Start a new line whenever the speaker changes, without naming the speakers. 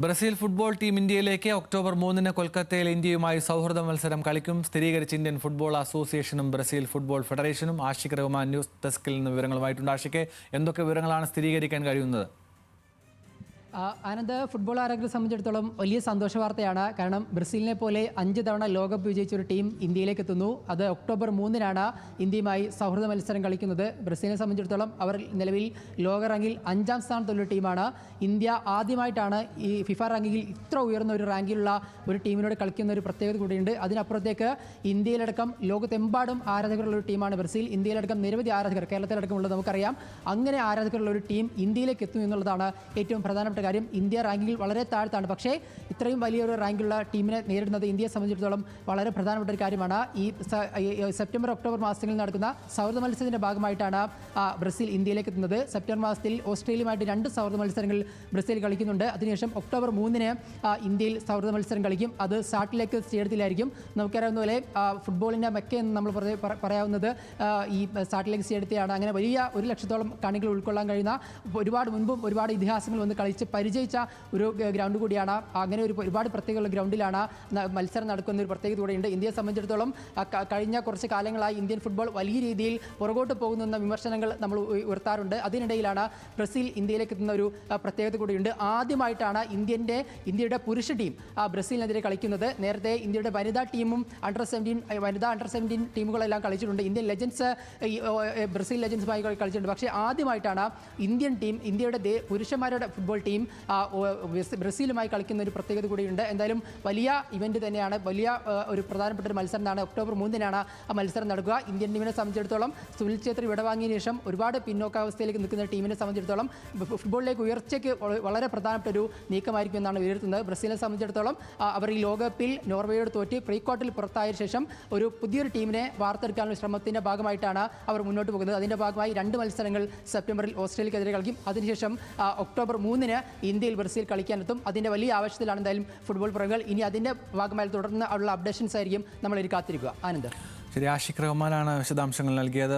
Brazil football team ഇന്ത്യയിലേക്ക് October 3 കൊൽക്കത്തയിൽ ഇന്ത്യയുമായി സൗഹൃദ മത്സരം കളിക്കും. സ്ഥിരീകരിച്ച ഇന്ത്യൻ ഫുട്ബോൾ അസോസിയേഷനും ബ്രസീൽ ഫുട്ബോൾ ഫെഡറേഷനും. ആഷിഖ് റഹ്മാൻ ന്യൂസ് ഡെസ്കിൽ നിന്ന് വിവരങ്ങളുമായിട്ടുണ്ട്. ആഷിഖ്, എന്തൊക്കെ വിവരങ്ങളാണ് സ്ഥിരീകരിക്കാൻ കഴിയുന്നത്?
ആനന്ദ്, ഫുട്ബോൾ ആരാധകരെ സംബന്ധിച്ചിടത്തോളം വലിയ സന്തോഷ വാർത്തയാണ്. കാരണം ബ്രസീലിനെ പോലെ 5 തവണ ലോകകപ്പ് വിജയിച്ച ഒരു ടീം ഇന്ത്യയിലേക്ക് എത്തുന്നു. അത് ഒക്ടോബർ 3 ഇന്ത്യയുമായി സൗഹൃദ മത്സരം കളിക്കുന്നത്. ബ്രസീലിനെ സംബന്ധിച്ചിടത്തോളം അവർ നിലവിൽ ലോക റാങ്കിൽ 5ാം സ്ഥാനത്തുള്ള ടീമാണ്. ഇന്ത്യ ആദ്യമായിട്ടാണ് ഈ ഫിഫ റാങ്കിങ്ങിൽ ഇത്ര ഉയർന്ന ഒരു റാങ്കിലുള്ള ഒരു ടീമിനോട് കളിക്കുന്ന ഒരു പ്രത്യേകത കൂടിയുണ്ട്. അതിനപ്പുറത്തേക്ക് ഇന്ത്യയിലടക്കം ലോകത്തെമ്പാടും ആരാധകരുള്ള ഒരു ടീമാണ് ബ്രസീൽ. ഇന്ത്യയിലടക്കം നിരവധി ആരാധകർ, കേരളത്തിലടക്കമുള്ളത് നമുക്കറിയാം. അങ്ങനെ ആരാധകരുള്ള ഒരു ടീം ഇന്ത്യയിലേക്ക് എത്തും എന്നുള്ളതാണ് ഏറ്റവും പ്രധാനപ്പെട്ട കാര്യം. ഇന്ത്യ റാങ്കിങ്ങിൽ വളരെ താഴ്ത്താണ്. പക്ഷേ ഇത്രയും വലിയൊരു റാങ്കിലുള്ള ടീമിനെ നേരിടുന്നത് ഇന്ത്യയെ സംബന്ധിച്ചിടത്തോളം വളരെ പ്രധാനപ്പെട്ട ഒരു കാര്യമാണ്. ഈ സെപ്റ്റംബർ ഒക്ടോബർ മാസങ്ങളിൽ നടക്കുന്ന സൗഹൃദ മത്സരത്തിൻ്റെ ഭാഗമായിട്ടാണ് ബ്രസീൽ ഇന്ത്യയിലേക്ക് എത്തുന്നത്. സെപ്റ്റംബർ മാസത്തിൽ ഓസ്ട്രേലിയയുമായിട്ട് 2 സൗഹൃദ മത്സരങ്ങൾ ബ്രസീൽ കളിക്കുന്നുണ്ട്. അതിനുശേഷം ഒക്ടോബർ 3 ഇന്ത്യയിൽ സൗഹൃദ മത്സരം കളിക്കും. അത് സാൾട്ട് സ്റ്റേഡിയത്തിലായിരിക്കും. നമുക്കറിയാവുന്ന പോലെ ഫുട്ബോളിൻ്റെ മെക്ക എന്ന് നമ്മൾ പറയാവുന്നത് ഈ സാൾട്ട് ലേക്ക് സ്റ്റേഡിയത്തെയാണ്. അങ്ങനെ വലിയ 1 ലക്ഷത്തോളം കാണികൾ ഉൾക്കൊള്ളാൻ കഴിയുന്ന, മുൻപും ഒരുപാട് ഇതിഹാസങ്ങൾ വന്ന് കളിച്ച് പരിചയിച്ച ഒരു ഗ്രൗണ്ട് കൂടിയാണ്. അങ്ങനെ ഒരുപാട് പ്രത്യേകതയുള്ള ഗ്രൗണ്ടിലാണ് മത്സരം നടക്കുന്ന ഒരു പ്രത്യേകത കൂടെയുണ്ട്. ഇന്ത്യയെ സംബന്ധിച്ചിടത്തോളം കഴിഞ്ഞ കുറച്ച് കാലങ്ങളായി ഇന്ത്യൻ ഫുട്ബോൾ വലിയ രീതിയിൽ പുറകോട്ട് പോകുന്ന വിമർശനങ്ങൾ നമ്മൾ ഉയർത്താറുണ്ട്. അതിനിടയിലാണ് ബ്രസീൽ ഇന്ത്യയിലേക്ക് എത്തുന്ന ഒരു പ്രത്യേകത കൂടിയുണ്ട്. ആദ്യമായിട്ടാണ് ഇന്ത്യയുടെ പുരുഷ ടീം ബ്രസീലിനെതിരെ കളിക്കുന്നത്. നേരത്തെ ഇന്ത്യയുടെ വനിതാ ടീമും വനിതാ അണ്ടർ 17 ടീമുകളെല്ലാം കളിച്ചിട്ടുണ്ട്. ഇന്ത്യൻ ലെജൻസ് ബ്രസീൽ ലെജൻസുമായി കളിച്ചിട്ടുണ്ട്. പക്ഷേ ആദ്യമായിട്ടാണ് ഇന്ത്യയുടെ പുരുഷന്മാരുടെ ഫുട്ബോൾ ടീം ബ്രസീലുമായി കളിക്കുന്ന ഒരു പ്രത്യേകത കൂടിയുണ്ട്. എന്തായാലും വലിയ ഇവന്റ് തന്നെയാണ്. വലിയ ഒരു പ്രധാനപ്പെട്ട ഒരു മത്സരമാണ്. ഒക്ടോബർ 3 ആ മത്സരം നടക്കുക. ഇന്ത്യൻ ടീമിനെ സംബന്ധിച്ചിടത്തോളം സുനിൽ ഛേത്രി വിടവാങ്ങിയതിനു ശേഷം ഒരുപാട് പിന്നോക്കാവസ്ഥയിലേക്ക് നിൽക്കുന്ന ടീമിനെ സംബന്ധിച്ചിടത്തോളം ഫുട്ബോളിലേക്ക് ഉയർച്ചയ്ക്ക് വളരെ പ്രധാനപ്പെട്ട ഒരു നീക്കമായിരിക്കും എന്നാണ് വിലയിരുത്തുന്നത്. ബ്രസീലിനെ സംബന്ധിച്ചിടത്തോളം അവർ ഈ ലോകകപ്പിൽ നോർവേയോട് തോറ്റ് പ്രീ ക്വാർട്ടറിൽ പുറത്തായ ശേഷം ഒരു പുതിയൊരു ടീമിനെ വാർത്തെടുക്കാനുള്ള ശ്രമത്തിൻ്റെ ഭാഗമായിട്ടാണ് അവർ മുന്നോട്ട് പോകുന്നത്. അതിൻ്റെ ഭാഗമായി 2 മത്സരങ്ങൾ സെപ്റ്റംബറിൽ ഓസ്ട്രേലിയക്കെതിരെ കളിക്കും. അതിനുശേഷം ഒക്ടോബർ 3 ഇന്ത്യയിൽ ബ്രസീൽ കളിക്കാനെത്തും. അതിൻ്റെ വലിയ ആവശ്യത്തിലാണ് എന്തായാലും ഫുട്ബോൾ പ്രേമികൾ. ഇനി അതിൻ്റെ ഭാഗമായി തുടർന്ന് ഉള്ള അപ്ഡേഷൻസ് ആയിരിക്കും നമ്മൾ കാത്തിരിക്കുക. ആനന്ദ്,
ശരി. ആഷിഖ് റഹ്മാനാണ് വിശദാംശങ്ങൾ നൽകിയത്.